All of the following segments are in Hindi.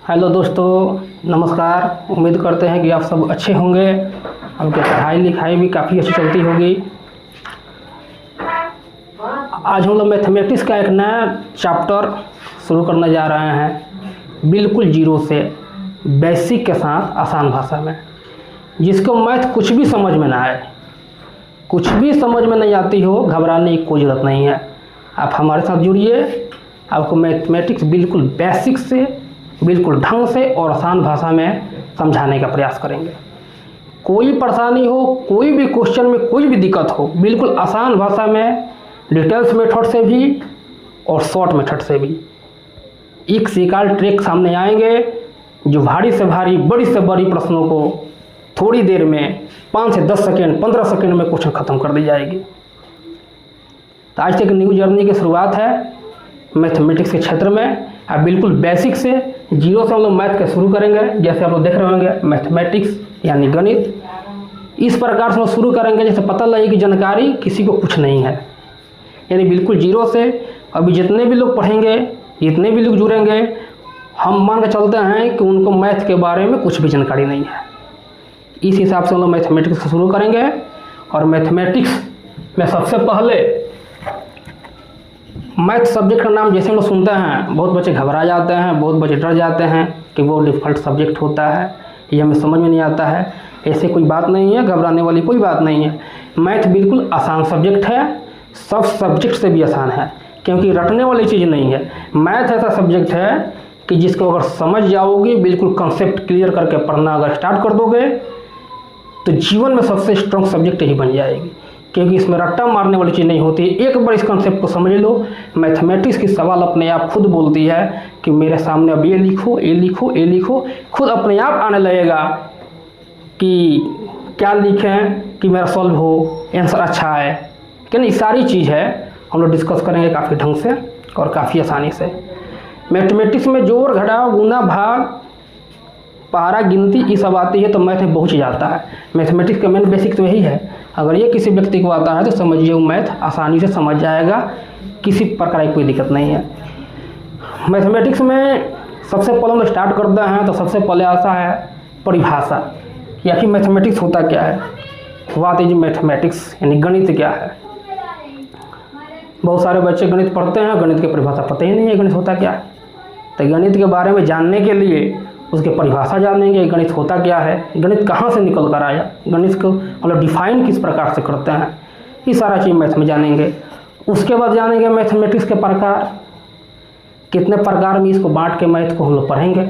हेलो दोस्तों, नमस्कार। उम्मीद करते हैं कि आप सब अच्छे होंगे। आपकी पढ़ाई लिखाई भी काफ़ी अच्छी चलती होगी। आज हम लोग मैथमेटिक्स का एक नया चैप्टर शुरू करने जा रहे हैं, बिल्कुल जीरो से, बेसिक के साथ, आसान भाषा में। जिसको मैथ कुछ भी समझ में ना आए, कुछ भी समझ में नहीं आती हो, घबराने की कोई ज़रूरत नहीं है। आप हमारे साथ जुड़िए, आपको मैथमेटिक्स बिल्कुल बेसिक से, बिल्कुल ढंग से और आसान भाषा में समझाने का प्रयास करेंगे। कोई परेशानी हो, कोई भी क्वेश्चन में कोई भी दिक्कत हो, बिल्कुल आसान भाषा में, डिटेल्स मेथड से भी और शॉर्ट मेथड से भी एक से एक ट्रिक सामने आएंगे, जो भारी से भारी, बड़ी से बड़ी प्रश्नों को थोड़ी देर में 5 से 10 सेकेंड, 15 सेकेंड में क्वेश्चन ख़त्म कर दी जाएगी। तो आज तक न्यू जर्नी की शुरुआत है मैथमेटिक्स के क्षेत्र में। अब बिल्कुल बेसिक से, जीरो से हम लोग मैथ का शुरू करेंगे। जैसे आप लोग देख रहे होंगे, मैथमेटिक्स यानी गणित, इस प्रकार से हम शुरू करेंगे जैसे पता लगे कि जानकारी किसी को कुछ नहीं है, यानी बिल्कुल जीरो से। अभी जितने भी लोग पढ़ेंगे, जितने भी लोग जुड़ेंगे, हम मान के चलते हैं कि उनको मैथ के बारे में कुछ भी जानकारी नहीं है। इस हिसाब से हम लोग मैथमेटिक्स शुरू करेंगे। और मैथमेटिक्स में सबसे पहले मैथ सब्जेक्ट का नाम जैसे हम लोग सुनते हैं, बहुत बच्चे घबरा जाते हैं, बहुत बच्चे डर जाते हैं कि वो डिफ़िकल्ट सब्जेक्ट होता है, ये हमें समझ में नहीं आता है। ऐसे कोई बात नहीं है, घबराने वाली कोई बात नहीं है। मैथ बिल्कुल आसान सब्जेक्ट है, सब सब्जेक्ट से भी आसान है, क्योंकि रटने वाली चीज़ नहीं है। मैथ ऐसा सब्जेक्ट है कि जिसको अगर समझ जाओगे, बिल्कुल कंसेप्ट क्लियर करके पढ़ना अगर स्टार्ट कर दोगे, तो जीवन में सबसे स्ट्रॉन्ग सब्जेक्ट ही बन जाएगी, क्योंकि इसमें रट्टा मारने वाली चीज़ नहीं होती। एक बार इस कंसेप्ट को समझ लो, मैथमेटिक्स की सवाल अपने आप खुद बोलती है कि मेरे सामने अब ये लिखो, ये लिखो, ये लिखो, खुद अपने आप आने लगेगा कि क्या लिखें कि मेरा सॉल्व हो, आंसर अच्छा है कि नहीं। सारी चीज़ है, हम लोग डिस्कस करेंगे काफ़ी ढंग से और काफ़ी आसानी से। मैथमेटिक्स में जोड़, घटाव, गुना, भाग, पारा, गिनती, ये सब आती है तो मैथ में बहुत चीज़ आता है। मैथमेटिक्स का मेन बेसिक तो यही है। अगर ये किसी व्यक्ति को आता है तो समझिए वो मैथ आसानी से समझ जाएगा, किसी प्रकार की कोई दिक्कत नहीं है। मैथमेटिक्स में सबसे पहले हम स्टार्ट करते हैं तो सबसे पहले आता है परिभाषा, कि आखिर मैथमेटिक्स होता क्या है। व्हाट इज मैथमेटिक्स, यानी गणित क्या है। बहुत सारे बच्चे गणित पढ़ते हैं, गणित की परिभाषा पता ही नहीं है गणित होता क्या है। तो गणित के बारे में जानने के लिए उसकी परिभाषा जानेंगे, गणित होता क्या है, गणित कहाँ से निकल कर आया, गणित को मतलब डिफाइन किस प्रकार से करते हैं, ये सारा चीज़ मैथ में जानेंगे। उसके बाद जानेंगे मैथमेटिक्स के प्रकार, कितने प्रकार में इसको बांट के मैथ को हम लोग पढ़ेंगे।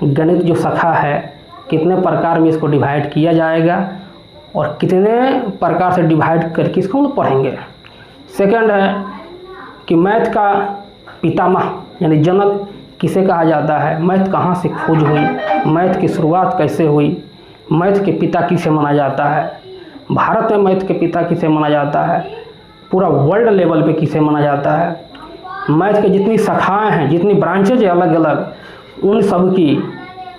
गणित जो शाखा है, कितने प्रकार में इसको डिवाइड किया जाएगा और कितने प्रकार से डिवाइड करके इसको हम लोग पढ़ेंगे। सेकेंड है कि मैथ का पितामह यानी जनक किसे कहा जाता है, मैथ कहाँ से खोज हुई, मैथ की शुरुआत कैसे हुई, मैथ के पिता किसे माना जाता है, भारत में मैथ के पिता किसे माना जाता है, पूरा वर्ल्ड लेवल पे किसे माना जाता है, मैथ के जितनी शाखाएं हैं, जितनी ब्रांचेज है अलग अलग, उन सब की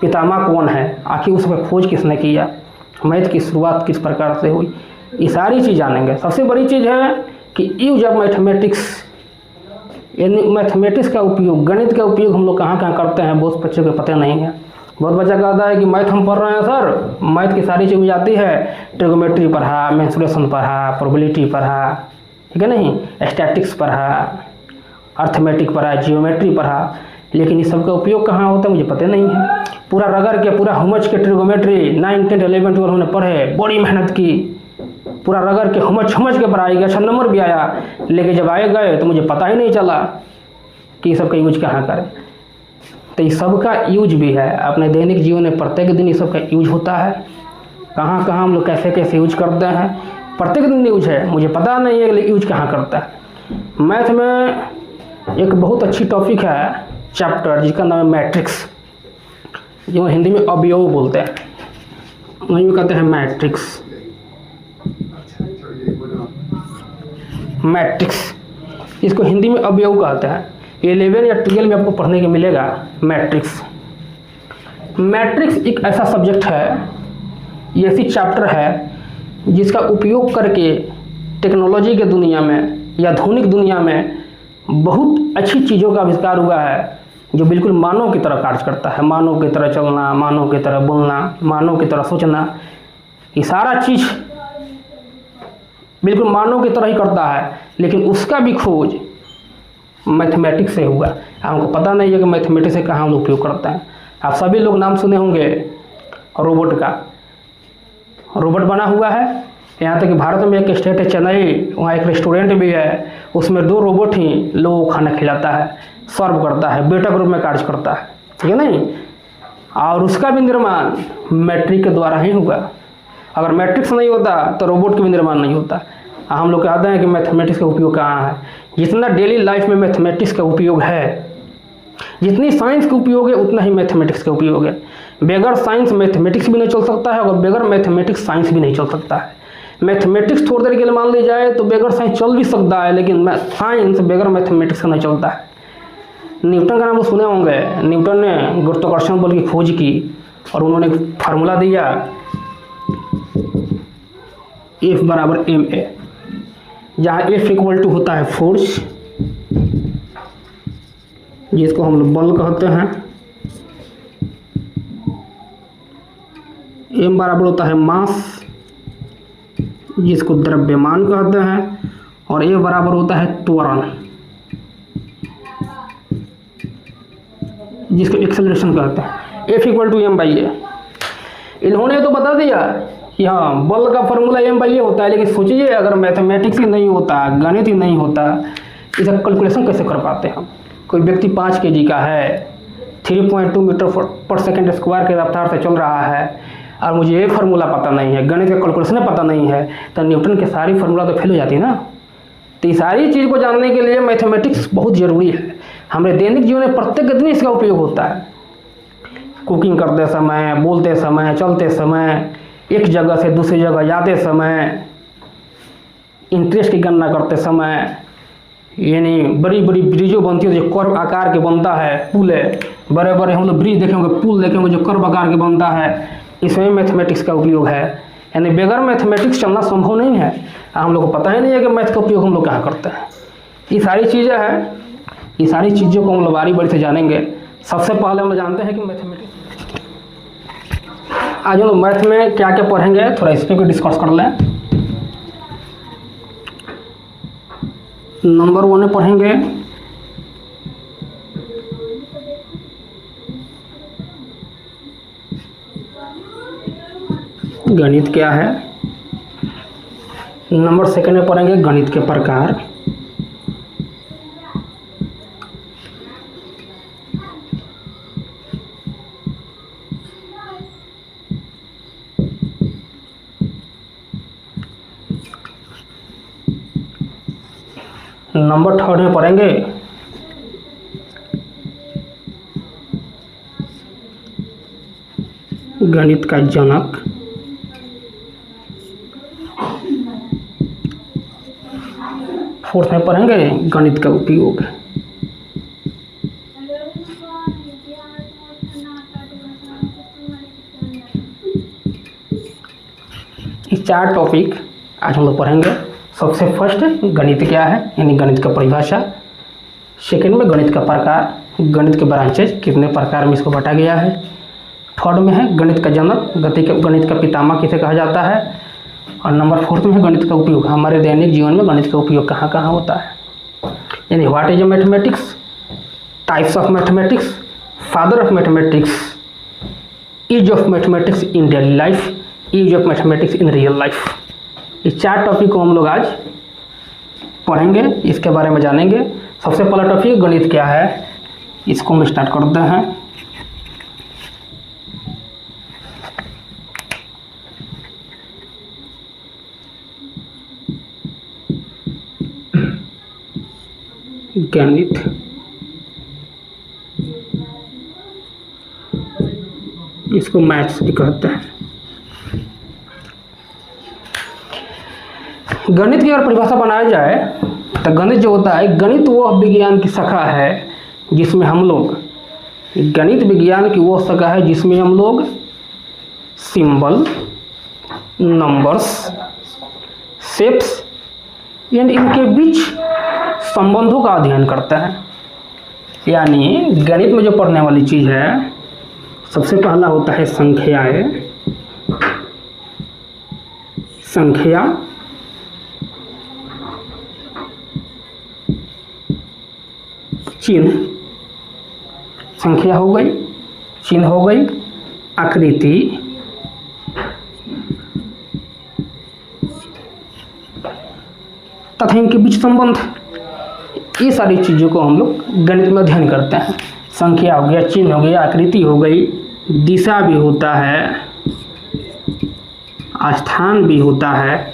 पितामह कौन है, आखिर उस पर खोज किसने किया, मैथ की शुरुआत किस प्रकार से हुई, ये सारी चीज़ जानेंगे। सबसे बड़ी चीज़ है कि यूज ऑफ मैथमेटिक्स, यानी मैथमेटिक्स का उपयोग, गणित का उपयोग हम लोग कहाँ कहाँ करते हैं, बहुत बच्चों को पता नहीं है। बहुत बच्चा कहता है कि मैथ हम पढ़ रहे हैं सर, मैथ की सारी चीज़ आती है, ट्रिगोमेट्री पढ़ा, मेंसुरेशन पढ़ा, प्रोबेबिलिटी पढ़ा, ठीक है नहीं, स्टैटिक्स पढ़ा, अर्थमेटिक पढ़ा, जियोमेट्री पढ़ा, लेकिन इस सब का उपयोग कहाँ होता है मुझे पता नहीं है। पूरा रगड़ के, पूरा हुमच के ट्रिगोमेट्री 9, 10, 11, 12 हमने पढ़े, बड़ी मेहनत की, पूरा रगड़ के हुमच के पढ़ाई गया, अच्छा नंबर भी आया, लेकिन जब आए गए तो मुझे पता ही नहीं चला कि ये सब का यूज कहाँ करें। तो इस सब का यूज भी है अपने दैनिक जीवन में, प्रत्येक दिन ये सब का यूज होता है। कहाँ कहाँ हम लोग कैसे कैसे यूज करते हैं, प्रत्येक दिन यूज है, मुझे पता नहीं है लेकिन यूज कहाँ करता है। मैथ में एक बहुत अच्छी टॉपिक है, चैप्टर, जिसका नाम है मैट्रिक्स, जो हिंदी में अवयव बोलते हैं, वहीं में कहते हैं मैट्रिक्स। मैट्रिक्स, इसको हिंदी में अवयव कहते हैं। 11 या 12 में आपको पढ़ने के मिलेगा मैट्रिक्स। मैट्रिक्स एक ऐसा सब्जेक्ट है, ये ऐसी चैप्टर है जिसका उपयोग करके टेक्नोलॉजी के दुनिया में या आधुनिक दुनिया में बहुत अच्छी चीज़ों का आविष्कार हुआ है, जो बिल्कुल मानव की तरह कार्य करता है, मानव की तरह चलना, मानव की तरह बोलना, मानव की तरह सोचना, ये सारा चीज़ बिल्कुल मानव की तरह ही करता है। लेकिन उसका भी खोज मैथमेटिक्स से हुआ। हमको पता नहीं है कि मैथमेटिक्स से कहाँ हम लोग उपयोग करते हैं। आप सभी लोग नाम सुने होंगे रोबोट का, रोबोट बना हुआ है। यहाँ तक कि भारत में एक स्टेट है चेन्नई, वहाँ एक रेस्टोरेंट भी है, उसमें 2 रोबोट ही लोगों को खाना खिलाता है, सर्व करता है, बेटा के रूप में कार्य करता है, ठीक है नहीं। और उसका भी निर्माण मैट्रिक के द्वारा ही हुआ। अगर मैट्रिक्स नहीं होता तो रोबोट का भी निर्माण नहीं होता। हम लोग कहते हैं कि मैथमेटिक्स का उपयोग कहाँ है। जितना डेली लाइफ में मैथमेटिक्स का उपयोग है, जितनी साइंस का उपयोग है उतना ही मैथमेटिक्स का उपयोग है। बगैर साइंस मैथमेटिक्स भी नहीं चल सकता है, और बगैर मैथमेटिक्स साइंस भी नहीं चल सकता है। मैथमेटिक्स थोड़ी देर के लिए मान ली जाए तो बगैर साइंस चल भी सकता है, लेकिन साइंस बगैर मैथमेटिक्स का नहीं चलता है। न्यूटन का नाम तो सुने होंगे। न्यूटन ने गुरुत्वाकर्षण बल की खोज की और उन्होंने फार्मूला दिया F बराबर ma, जहाँ F इक्वल टू होता है फोर्स, जिसको हम लोग बल कहते हैं, m बराबर होता है मास, जिसको द्रव्यमान कहते हैं, और a बराबर होता है त्वरण, जिसको एक्सेलरेशन कहते हैं। F equal to m/a। इन्होंने तो बता दिया कि हाँ बल का फॉर्मूला m/a होता है, लेकिन सोचिए अगर मैथमेटिक्स ही नहीं होता, गणित ही नहीं होता, इसका कैलकुलेशन कैसे कर पाते हम। कोई व्यक्ति 5 kg का है, 3.2 मीटर पर सेकेंड स्क्वायर के रफ्तार से चल रहा है, और मुझे ये फार्मूला पता नहीं है, गणित का कैलकुलेशन पता नहीं है, तो न्यूटन के सारी फार्मूला तो फेल हो जाती है ना। तो ये सारी चीज़ को जानने के लिए मैथमेटिक्स बहुत ज़रूरी है। हमारे दैनिक जीवन में प्रत्येक दिन इसका उपयोग होता है। कुकिंग करते समय, बोलते समय, चलते समय, एक जगह से दूसरी जगह जाते समय, इंटरेस्ट की गणना करते समय, यानी बड़ी बड़ी ब्रिजों बनती है जो कर्व आकार के बनता है, पुल है, बड़े बड़े हम लोग ब्रिज देखे होंगे, पुल देखे होंगे जो कर्व आकार के बनता है, इसमें मैथमेटिक्स का उपयोग है। यानी बगैर मैथमेटिक्स चलना संभव नहीं है। हम लोग को पता ही नहीं है कि मैथ का उपयोग हम लोग कहाँ करते हैं। ये सारी चीज़ें हैं, ये सारी चीज़ों को हम लोग बारी बारी से जानेंगे। सबसे पहले हम लोग जानते हैं कि मैथमेटिक्स, आज हम लोग मैथ में क्या क्या पढ़ेंगे, थोड़ा इस पर भी डिस्कस कर लें। नंबर 1 में पढ़ेंगे गणित क्या है। नंबर 2 में पढ़ेंगे गणित के प्रकार। नंबर 3 में पढ़ेंगे गणित का जनक। फोर्थ में पढ़ेंगे गणित का उपयोग। ये 4 टॉपिक आज हम लोग पढ़ेंगे। सबसे फर्स्ट गणित क्या है, यानी गणित का परिभाषा। सेकंड में गणित का प्रकार, गणित के ब्रांचेज कितने प्रकार में इसको बांटा गया है। थर्ड में है गणित का जनक, गणित का पितामह किसे कहा जाता है। और नंबर 4 में है गणित का उपयोग, हमारे दैनिक जीवन में गणित का उपयोग कहाँ कहाँ होता है। यानी what is mathematics, types of mathematics, father of mathematics, use of mathematics in daily life, use of mathematics in real life. इस 4 टॉपिक को हम लोग आज पढ़ेंगे, इसके बारे में जानेंगे। सबसे पहला टॉपिक गणित क्या है, इसको हम स्टार्ट करते हैं। गणित इसको मैथ्स भी कहते हैं। गणित की अगर परिभाषा बनाया जाए तो गणित जो होता है, गणित वह विज्ञान की शाखा है जिसमें हम लोग, गणित विज्ञान की वो शाखा है जिसमें हम लोग सिंबल, नंबर्स, शेप्स एंड इनके बीच संबंधों का अध्ययन करते हैं। यानी गणित में जो पढ़ने वाली चीज़ है, सबसे पहला होता है संख्याएं, संख्या, चिन्ह, संख्या हो गई, चिन्ह हो गई, आकृति, तथा इनके बीच संबंध। ये सारी चीज़ों को हम लोग गणित में अध्ययन करते हैं। संख्या हो गया, चिन्ह हो गया, आकृति हो गई, दिशा भी होता है, स्थान भी होता है।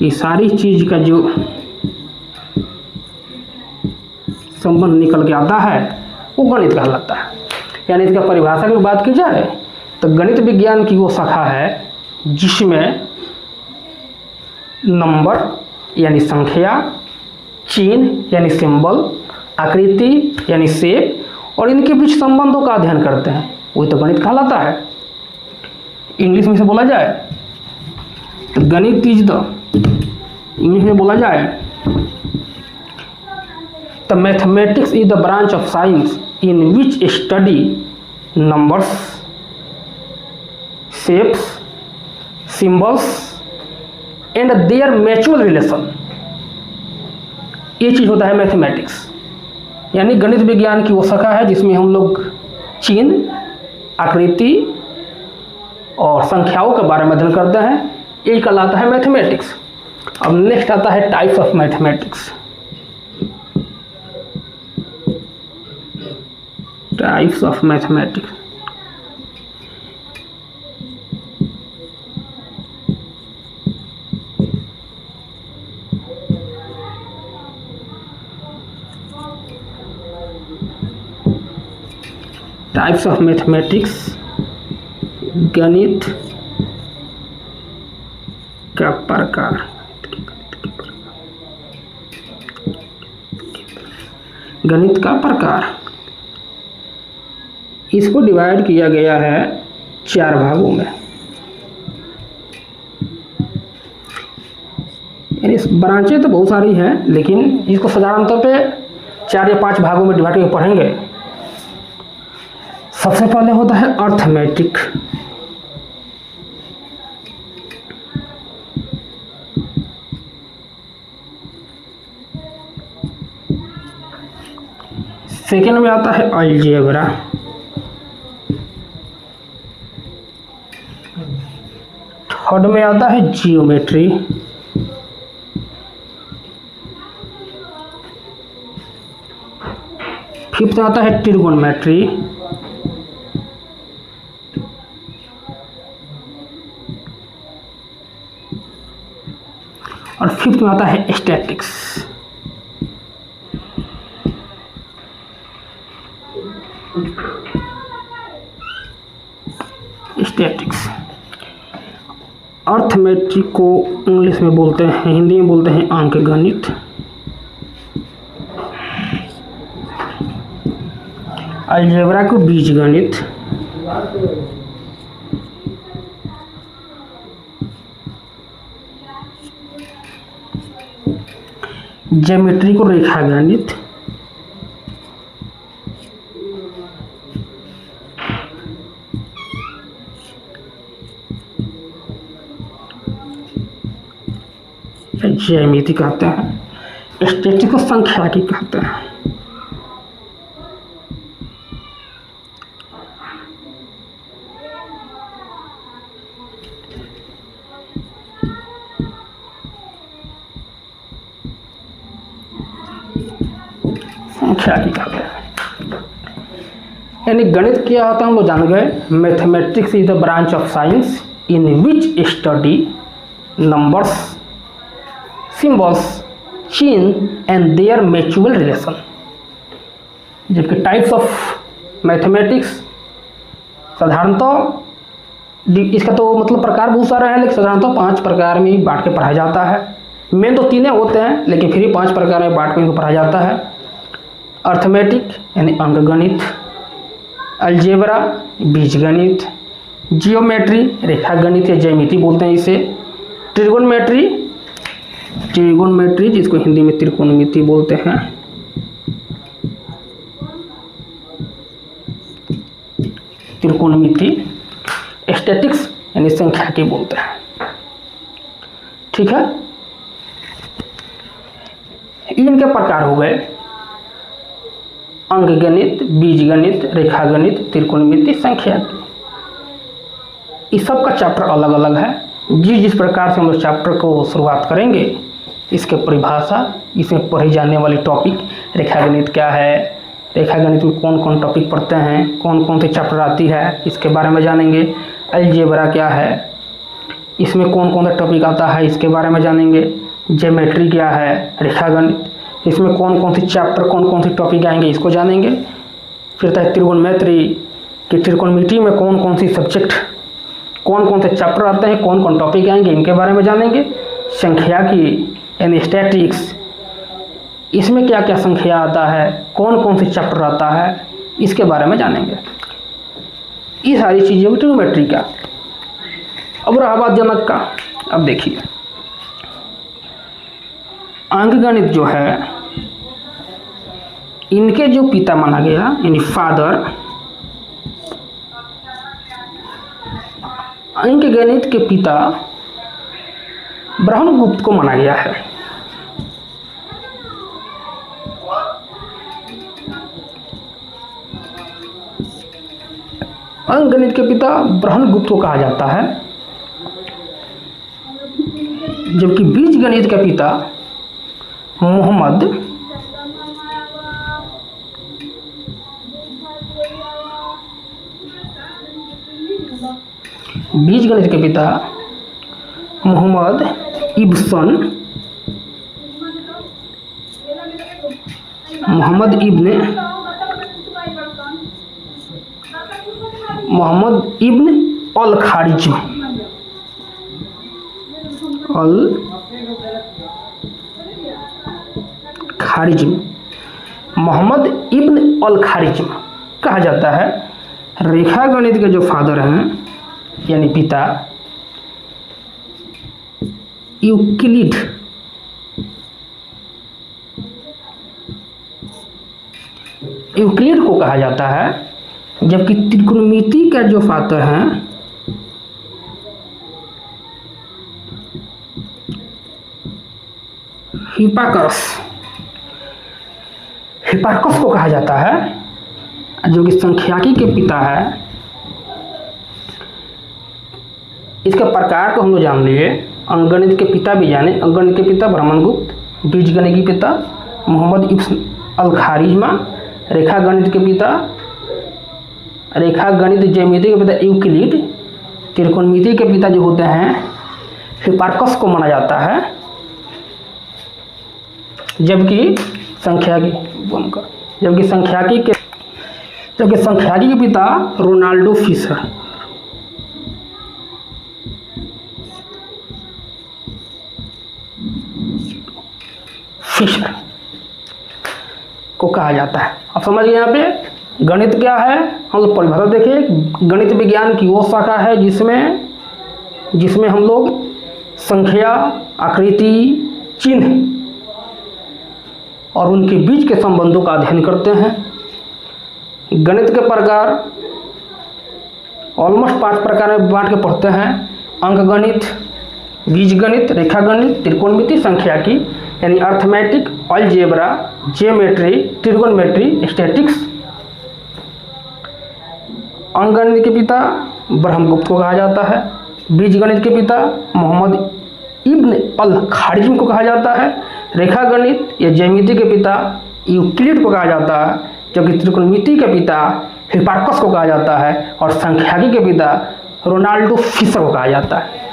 ये सारी चीज़ का जो संबंध निकल के आता है वो गणित कहलाता है। यानी इसका परिभाषा की बात की जाए तो गणित विज्ञान की वो शाखा है जिसमें नंबर यानी संख्या, चिन्ह यानी सिंबल, आकृति यानी शेप और इनके बीच संबंधों का अध्ययन करते हैं, वही तो गणित कहलाता है। इंग्लिश में से बोला जाए तो गणित इज द, इंग्लिश में बोला जाए तो mathematics is the branch of science in which study numbers, shapes, symbols and there mutual relation. ये चीज़ होता है मैथमेटिक्स। यानी गणित विज्ञान की वो शाखा है जिसमें हम लोग चिन्ह, आकृति और संख्याओं के बारे में अध्ययन करते हैं, यही कहलाता है मैथमेटिक्स। अब नेक्स्ट आता है types of mathematics. Types of mathematics, types of mathematics, गणित का प्रकार। गणित का प्रकार, इसको डिवाइड किया गया है 4 भागों में। यानी इस ब्रांचें तो बहुत सारी हैं लेकिन इसको साधारण तौर पे 4 या 5 भागों में डिवाइड करके पढ़ेंगे। सबसे पहले होता है अर्थमेटिक। सेकेंड में आता है अलजेब्रा। थर्ड में आता है जियोमेट्री। फिफ्थ में आता है ट्रिगोनोमेट्री। और फिफ्थ में आता है स्टैटिक्स। स्टैटिक्स अर्थमेट्रिक को इंग्लिश में बोलते हैं, हिंदी में बोलते हैं अंक गणित। अलजेब्रा को बीज गणित, ज्योमेट्री को रेखा गणित, ज्यामिति कहते हैं। स्टैटिक्स को सांख्यिकी कहते हैं। सांख्यिकी कहते हैं। यानी गणित क्या होता है हम लोग जान गए। Mathematics is the branch of science in which study numbers, symbols, चिन्ह एंड देयर म्यूचुअल रिलेशन। जबकि टाइप्स ऑफ मैथमेटिक्स साधारणतः इसका तो मतलब प्रकार बहुत सारे हैं लेकिन साधारणतः 5 प्रकार में बांट के पढ़ाया जाता है। मेन तो 3 होते हैं लेकिन फिर भी 5 प्रकार में बांट के इनको पढ़ाया जाता है। अर्थमेटिक यानी अंकगणित, अलजेब्रा बीजगणित, जियोमेट्री रेखा गणित या ज्यामिति बोलते हैं इसे, ट्रिगोनोमेट्री जिसको हिंदी में त्रिकोणमिति बोलते हैं, त्रिकोणमिति, स्टैटिक्स यानी संख्याकी बोलते हैं। ठीक है, इनके प्रकार हो गए अंकगणित, बीजगणित, रेखागणित, त्रिकोणमिति, संख्याकी। इस सब का चैप्टर अलग अलग है। जिस प्रकार से हम लोग चैप्टर को शुरुआत करेंगे, इसके परिभाषा, इसमें पढ़ी जाने वाली टॉपिक, रेखागणित क्या है, रेखागणित में कौन कौन टॉपिक पढ़ते हैं, कौन कौन से चैप्टर आती है, इसके बारे में जानेंगे। अलजेब्रा क्या है, इसमें कौन कौन सा टॉपिक आता है, इसके बारे में जानेंगे। ज्योमेट्री क्या है, रेखागणित, इसमें कौन कौन से चैप्टर, कौन कौन से टॉपिक आएंगे, इसको जानेंगे। फिर तक त्रिकोणमिति कि त्रिकोणमिति में कौन कौन सी सब्जेक्ट, कौन कौन से चैप्टर आते हैं, कौन कौन टॉपिक आएंगे, इनके बारे में जानेंगे। संख्याकी यानी स्टैटिक्स, इसमें क्या क्या संख्या आता है, कौन कौन से चैप्टर आता है, इसके बारे में जानेंगे। ये सारी चीज़ें ट्रिग्नोमेट्री का। अब रहा बात जनक का। अब देखिए, अंकगणित जो है, इनके जो पिता माना गया यानी फादर, अंकगणित के पिता ब्रह्मगुप्त को माना गया है। अंकगणित के पिता ब्रह्मगुप्त को कहा जाता है, जबकि बीजगणित के पिता मोहम्मद बीजगणित के पिता मोहम्मद इब्न अल खारिज्म, मोहम्मद इब्न अल खारिज्म कहा जाता है। रेखागणित के जो फादर हैं यानी पिता, यूक्लिड को कहा जाता है, जबकि त्रिकोणमिति का जो फादर हैं हिपार्कस को कहा जाता है, जो कि संख्याकी के पिता है। इसके प्रकार को हम लोग जान लिए। अंकगणित के पिता भी जाने, अंकगणित के पिता ब्रह्मगुप्त, बीजगणित के पिता मोहम्मद इब्न अल खारिज्मा, रेखागणित के पिता, रेखागणित ज्यामिति के पिता यूक्लिड, त्रिकोणमिति के पिता जो होते हैं हिपार्कस को माना जाता है, जबकि संख्याकी के पिता रोनाल्डो फिशर को कहा जाता है। अब समझिए यहाँ पे गणित क्या है, हम लोग परिभाषा देखिए। गणित विज्ञान की वो शाखा है जिसमें हम लोग संख्या, आकृति, चिन्ह और उनके बीच के संबंधों का अध्ययन करते हैं। गणित के प्रकार ऑलमोस्ट 5 प्रकार में बांट के पढ़ते हैं। अंकगणित, बीजगणित, रेखागणित, त्रिकोणमिति, संख्याकी यानी arithmetic, algebra, geometry, trigonometry, statics. अंकगणित के पिता ब्रह्मगुप्त को कहा जाता है, बीजगणित के पिता मोहम्मद इब्न अल खारिज्म को कहा जाता है, रेखागणित या ज्यामिति के पिता यूक्लिड को कहा जाता है, जबकि त्रिकोणमिति के पिता हिपार्कस को कहा जाता है, और संख्याकी के पिता रोनाल्डो फिशर को कहा जाता है।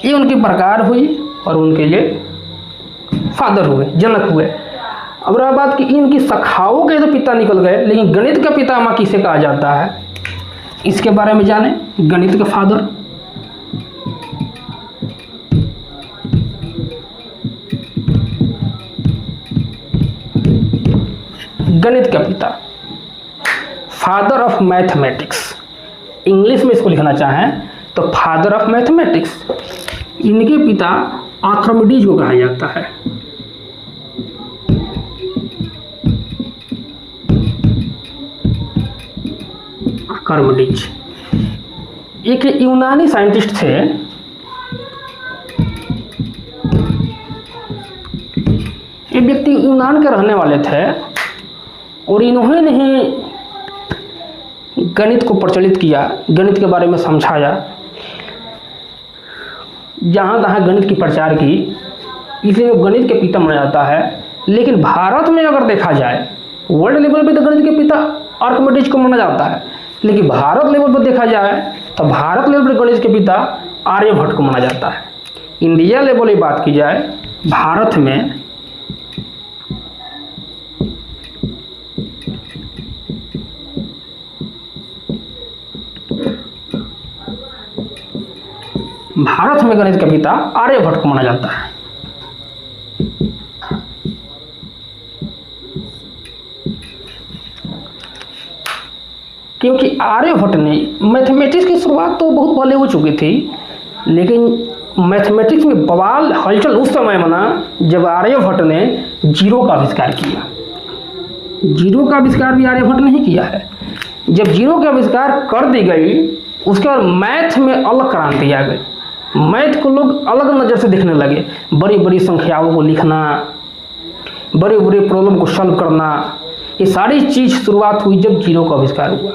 ये उनके प्रकार हुई और उनके ये फादर हुए, जनक हुए। अब रहा बात कि इनकी शाखाओं के तो पिता निकल गए, लेकिन गणित का पितामह किसे कहा जाता है, इसके बारे में जाने। गणित के फादर गणित का पिता, फादर ऑफ मैथमेटिक्स, इंग्लिश में इसको लिखना चाहें तो फादर ऑफ मैथमेटिक्स। इनके पिता आर्किमिडीज को कहा जाता है। आर्किमिडीज एक यूनानी साइंटिस्ट थे। ये व्यक्ति यूनान के रहने वाले थे और इन्होंने ही गणित को प्रचलित किया, गणित के बारे में समझाया, जहाँ तहाँ गणित की प्रचार की, इसलिए गणित के पिता माना जाता है। लेकिन भारत में अगर देखा जाए, वर्ल्ड लेवल पे तो गणित के पिता आर्किमिडीज को माना जाता है, लेकिन भारत लेवल पर देखा जाए तो भारत लेवल पर गणित के पिता आर्यभट्ट को माना जाता है। इंडिया लेवल की बात की जाए, भारत में गणित के पिता आर्यभट्ट को माना जाता है। क्योंकि आर्यभट्ट ने मैथमेटिक्स की शुरुआत तो बहुत पहले हो चुकी थी, लेकिन मैथमेटिक्स में बवाल हलचल उस समय बना जब आर्यभट्ट ने जीरो का आविष्कार किया। जीरो का आविष्कार भी आर्यभट्ट ने ही किया है। जब जीरो का आविष्कार कर दी गई, उसके बाद मैथ में अलग क्रांति आ गई। मैथ को लोग अलग नज़र से देखने लगे, बड़ी बड़ी संख्याओं को लिखना, बड़े बड़े प्रॉब्लम को सॉल्व करना, ये सारी चीज़ शुरुआत हुई जब जीरो का आविष्कार हुआ।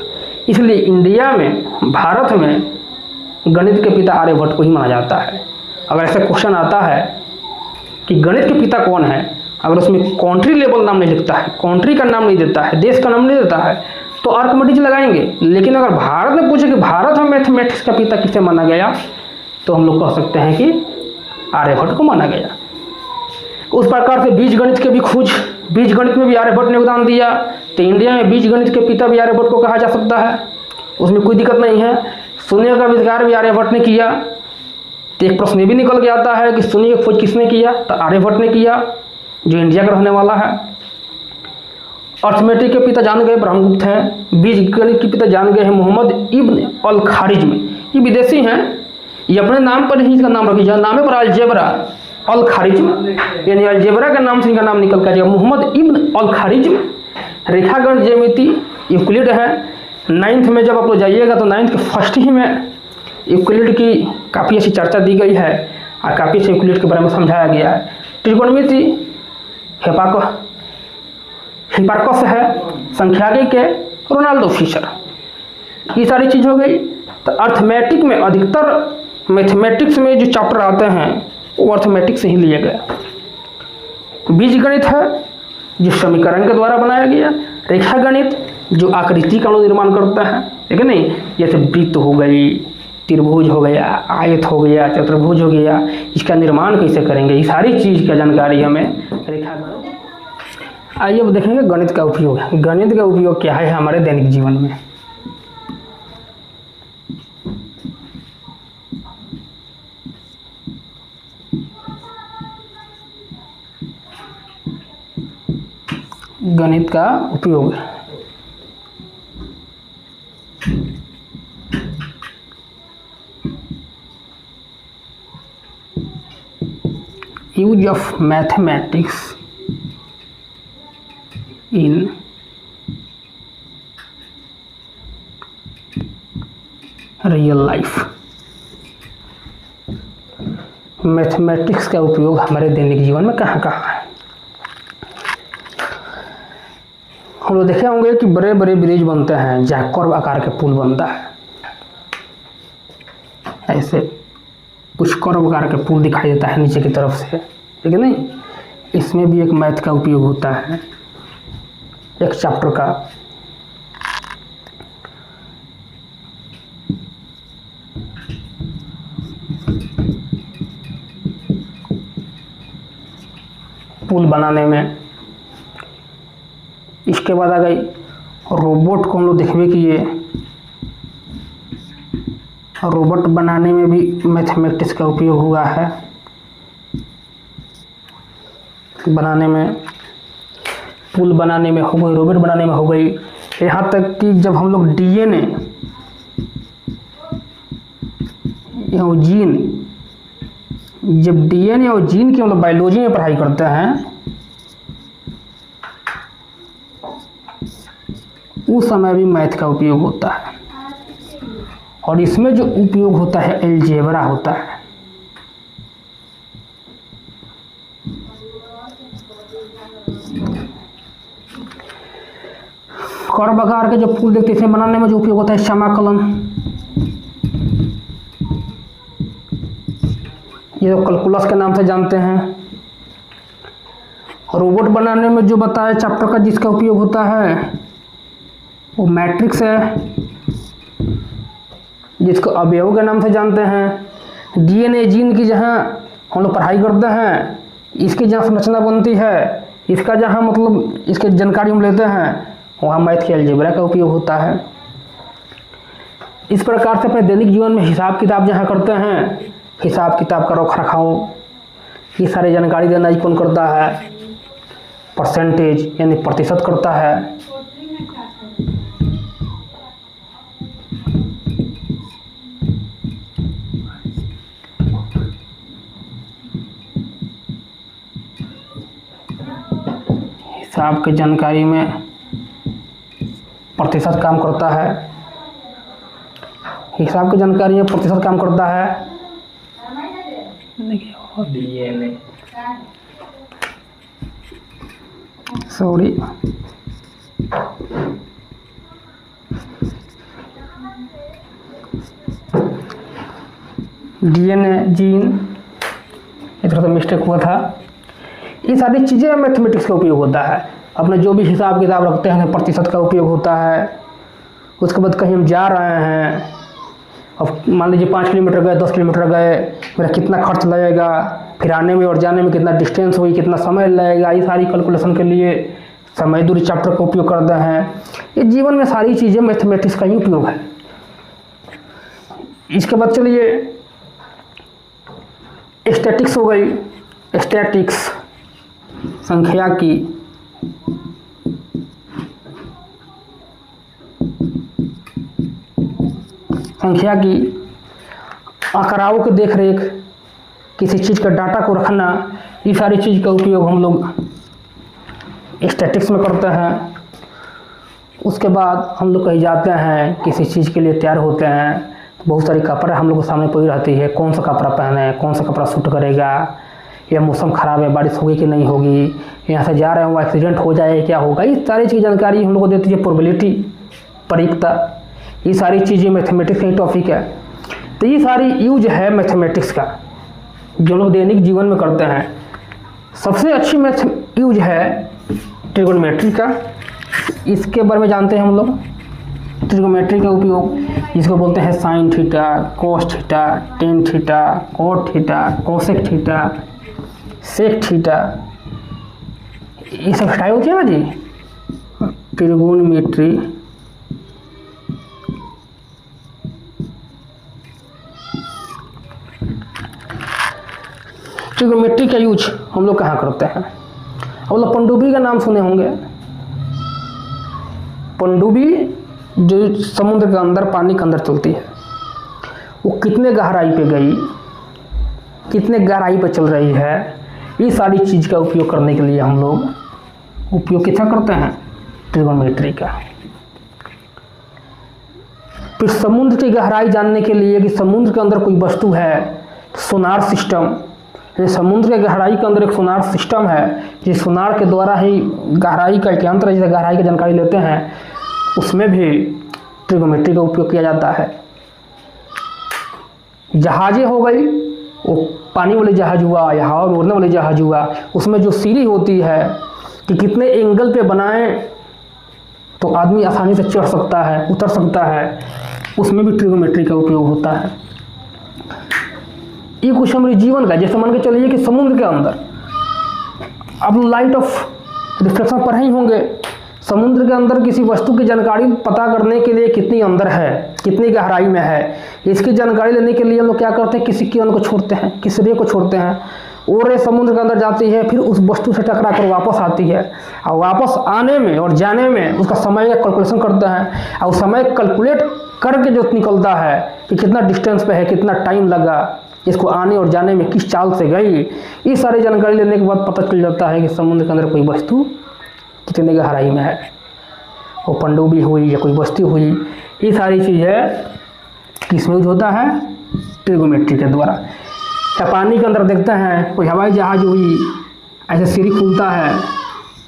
इसलिए इंडिया में, भारत में गणित के पिता आर्यभट्ट को ही माना जाता है। अगर ऐसा क्वेश्चन आता है कि गणित के पिता कौन है, अगर उसमें कंट्री लेवल नाम नहीं लिखता है, कंट्री का नाम नहीं देता है, देश का नाम नहीं देता है, तो आर्किमिडीज लगाएंगे। लेकिन अगर भारत में पूछे कि भारत में मैथमेटिक्स का पिता किसे माना गया, तो हम लोग कह सकते हैं कि आर्यभट्ट को माना गया। उस प्रकार से बीज गणित के भी खोज, बीज गणित में भी आर्यभट्ट ने योगदान दिया, तो इंडिया में बीज गणित के पिता भी आर्यभट्ट को कहा जा सकता है, उसमें कोई दिक्कत नहीं है। शून्य का आविष्कार भी आर्यभट्ट ने किया। तो एक प्रश्न भी निकल के आता है कि शून्य की खोज किसने किया, तो आर्यभट्ट ने किया, जो इंडिया का रहने वाला है। अर्थमेटिक के पिता जान गए ब्रह्मगुप्त हैं। बीज गणित के पिता जान गए हैं मोहम्मद इब्न अल खारिज्म। ये विदेशी हैं, ये अपने नाम पर ही इसका नाम रखी जाए, नाम है पर अलजेब्रा अल खारिज्म, यानी अलजेब्रा के नाम से इनका नाम निकल कर जाएगा, मोहम्मद इब्न अल खारिज्म। रेखागण ज्यामिति यूक्लिड है। 9th में जब आप लोग जाइएगा तो 9th के फर्स्ट ही में यूक्लिड की काफ़ी अच्छी चर्चा दी गई है और काफ़ी अच्छे यूक्लिड के बारे में समझाया गया है। त्रिकोणमिति हिपार्कस है। संख्याकी के रोनाल्डो फिशर। ये सारी चीज़ हो गई। तो अर्थमेटिक में अधिकतर मैथमेटिक्स में जो चैप्टर आते हैं वो अर्थमेटिक्स से ही लिए गए। बीज गणित है जो समीकरण के द्वारा बनाया गया। रेखा गणित जो आकृति का निर्माण करता है, ठीक है नहीं, जैसे वृत्त हो गई, त्रिभुज हो गया, आयत हो गया, चतुर्भुज हो गया, इसका निर्माण कैसे करेंगे, ये सारी चीज़ का जानकारी हमें रेखा गणित। आइए अब देखेंगे गणित का उपयोग। गणित का उपयोग क्या है हमारे दैनिक जीवन में। गणित का उपयोग use of mathematics in real life. Mathematics का उपयोग हमारे दैनिक जीवन में कहाँ कहाँ है। हम लोग देखे होंगे कि बड़े बड़े ब्रिज बनते हैं जहाँ कर्व आकार के पुल बनता है, ऐसे कुछ कर्व आकार के पुल दिखाई देता है नीचे की तरफ से, ठीक है नहीं। इसमें भी एक मैथ का उपयोग होता है, एक चैप्टर का। पुल बनाने में। इसके बाद आ गई रोबोट को हम लोग देखबे किए। रोबोट बनाने में भी मैथमेटिक्स का उपयोग हुआ है। बनाने में, पुल बनाने में हो गई, रोबोट बनाने में हो गई, यहाँ तक कि जब हम लोग डीएनए या जीन, जब डीएनए और जीन की हम लोग बायोलॉजी में पढ़ाई करते हैं, उस समय भी मैथ का उपयोग होता है। और इसमें जो उपयोग होता है एल्जेब्रा होता है। कर्व आकार के जो फूल देखते हैं इसे बनाने में जो उपयोग होता है समाकलन। ये जो कैलकुलस के नाम से जानते हैं। रोबोट बनाने में जो बताया चैप्टर का जिसका उपयोग होता है वो मैट्रिक्स है, जिसको अवयव के नाम से जानते हैं। डीएनए जीन की जहाँ हम लोग पढ़ाई करते हैं, इसकी जहाँ संरचना बनती है, इसका जहाँ मतलब इसकी जानकारी हम लेते हैं, वहाँ मैथ के अलजेब्रा का उपयोग होता है। इस प्रकार से अपने दैनिक जीवन में हिसाब किताब जहाँ करते हैं, हिसाब किताब का रख रखाव, ये सारी जानकारी देना ही कौन करता है? परसेंटेज यानी प्रतिशत करता है। हिसाब की जानकारी में प्रतिशत काम करता है। हिसाब की जानकारी में प्रतिशत काम करता है। सॉरी, डीएनए जीन, ये थोड़ा सा मिस्टेक हुआ था। ये सारी चीज़ें मैथमेटिक्स का उपयोग होता है। अपने जो भी हिसाब किताब रखते हैं प्रतिशत का उपयोग होता है। उसके बाद कहीं हम जा रहे हैं, अब मान लीजिए 5 किलोमीटर गए, 10 किलोमीटर गए, मेरा कितना खर्च लगेगा, फिर आने में और जाने में कितना डिस्टेंस हुई, कितना समय लगेगा, ये सारी कैलकुलेशन के लिए समय दूरी चैप्टर का उपयोग करते हैं। ये जीवन में सारी चीज़ें मैथमेटिक्स का ही उपयोग है। इसके बाद चलिए स्टैटिक्स हो गई। स्टैटिक्स संख्या की आंकड़ाओं की देखरेख, किसी चीज़ का डाटा को रखना, ये सारी चीज़ का उपयोग हम लोग स्टैटिक्स में करते हैं। उसके बाद हम लोग कहीं जाते हैं, किसी चीज़ के लिए तैयार होते हैं, बहुत सारी कपड़ा हम लोग के सामने पड़ी रहती है, कौन सा कपड़ा पहने, कौन सा कपड़ा सूट करेगा, या मौसम ख़राब है, बारिश होगी कि नहीं होगी, यहाँ से जा रहे हैं वो एक्सीडेंट हो जाए क्या होगा, ये सारी चीज़ जानकारी हम लोग को देती है। प्रोबेबिलिटी, परिकता, ये सारी चीज़ें मैथमेटिक्स का ही टॉपिक है। तो ये सारी यूज है मैथमेटिक्स का जो लोग दैनिक जीवन में करते हैं। सबसे अच्छी मैथ यूज है ट्रिगोनोमेट्री का। इसके बारे में जानते हैं हम लोग। ट्रिगोनोमेट्री का उपयोग जिसको बोलते हैं sine theta, cos theta, tan theta, cot theta, cosec theta, sec theta, ये सब हटाई होती है ना जी। ट्रिगोनोमेट्री ट्रिगोनोमेट्री का यूज हम लोग कहाँ करते हैं? हम लोग पनडुब्बी का नाम सुने होंगे। पनडुब्बी जो समुद्र के अंदर, पानी के अंदर चलती है, वो कितने गहराई पे गई, कितने गहराई पे चल रही है, ये सारी चीज़ का उपयोग करने के लिए हम लोग उपयोग कितना करते हैं? ट्रिगोनोमेट्री का। फिर समुद्र की गहराई जानने के लिए कि समुद्र के अंदर कोई वस्तु है, सोनार सिस्टम, ये समुद्र के गहराई के अंदर एक सोनार सिस्टम है, जिस सोनार के द्वारा ही गहराई का एक यंत्र है जिसे गहराई की जानकारी लेते हैं, उसमें भी ट्रिगोनोमेट्री का उपयोग किया जाता है। जहाजें हो गई, वो पानी वाले जहाज हुआ या हवा में उड़ने वाले जहाज हुआ, उसमें जो सीढ़ी होती है कि कितने एंगल पे बनाएं तो आदमी आसानी से चढ़ सकता है, उतर सकता है, उसमें भी ट्रिगोनोमेट्री का उपयोग होता है। ये कुछ हमारे जीवन का, जैसे मान के चलिए कि समुद्र के अंदर आप लाइट ऑफ रिफ्लेक्शन पढ़े ही होंगे। समुद्र के अंदर किसी वस्तु की जानकारी पता करने के लिए कितनी अंदर है, कितनी गहराई में है, इसकी जानकारी लेने के लिए हम लोग क्या करते हैं? किसी किरण को छोड़ते हैं, किसी रे को छोड़ते हैं, और रे समुद्र के अंदर जाती है, फिर उस वस्तु से टकरा कर वापस आती है, और वापस आने में और जाने में उसका समय का कैलकुलेशन करते हैं, और समय कैलकुलेट करके जो निकलता है कि कितना डिस्टेंस पे है, कितना टाइम लगा इसको आने और जाने में, किस चाल से गई, ये सारी जानकारी लेने के बाद पता चल जाता है कि समुद्र के अंदर कोई वस्तु कितने गहराई में है। वो पनडुब्बी हुई या कोई वस्तु हुई, ये सारी चीज़ें किस में यूज होता है? ट्रिगोमेट्री के द्वारा। या पानी के अंदर देखते हैं कोई हवाई जहाज हुई, ऐसे सीढ़ी खुलता है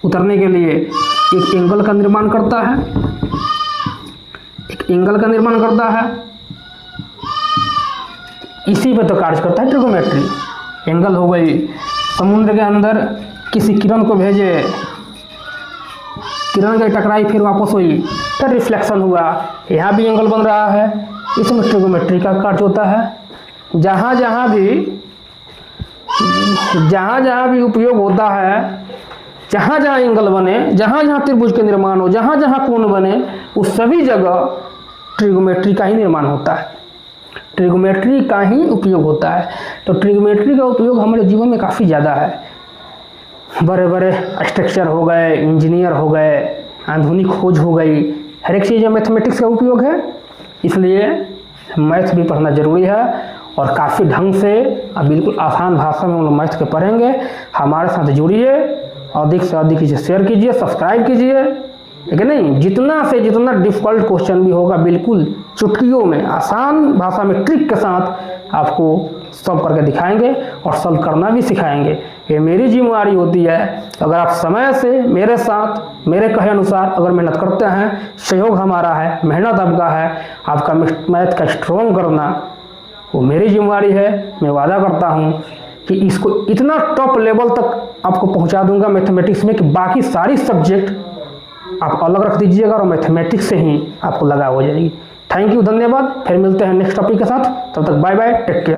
उतरने के लिए, एक एंगल का निर्माण करता है, एक एंगल का निर्माण करता है, इसी पे तो कार्य करता है ट्रिगोमेट्री। एंगल हो गई, समुद्र के अंदर किसी किरण को भेजे, किरण के टकराई फिर वापस हुई, फिर रिफ्लेक्शन हुआ, यहाँ भी एंगल बन रहा है, इसमें ट्रिगोमेट्री का कार्य होता है। जहाँ जहाँ भी उपयोग होता है, जहाँ जहाँ एंगल बने, जहाँ जहाँ त्रिभुज के निर्माण हो, जहाँ जहाँ कोण बने, उस सभी जगह ट्रिगोमेट्री का ही निर्माण होता है, ट्रिगोमेट्री का ही उपयोग होता है। तो ट्रिगोमेट्री का उपयोग हमारे जीवन में काफ़ी ज़्यादा है। बड़े बड़े स्ट्रक्चर हो गए, इंजीनियर हो गए, आधुनिक खोज हो गई, हर एक चीज़ में मैथमेटिक्स का उपयोग है। इसलिए मैथ भी पढ़ना ज़रूरी है और काफ़ी ढंग से और बिल्कुल आसान भाषा में हम लोग मैथ के पढ़ेंगे। हमारे साथ जुड़िए, अधिक से अधिक इसे शेयर कीजिए, सब्सक्राइब कीजिए, ठीक है नहीं? जितना से जितना डिफ़िकल्ट क्वेश्चन भी होगा, बिल्कुल चुटकियों में आसान भाषा में ट्रिक के साथ आपको सॉल्व करके दिखाएंगे और सॉल्व करना भी सिखाएंगे। ये मेरी जिम्मेदारी होती है। अगर आप समय से मेरे साथ मेरे कहे अनुसार अगर मेहनत करते हैं, सहयोग हमारा है, मेहनत आपका है, आपका मैथ का स्ट्रॉन्ग करना वो मेरी जिम्मेदारी है। मैं वादा करता हूँ कि इसको इतना टॉप लेवल तक आपको पहुँचा दूंगा मैथमेटिक्स में कि बाकी सारी सब्जेक्ट आप अलग रख दीजिएगा और मैथमेटिक्स से ही आपको लगा हो जाएगी। थैंक यू, धन्यवाद। फिर मिलते हैं नेक्स्ट टॉपिक के साथ, तब तक बाय बाय, टेक केयर।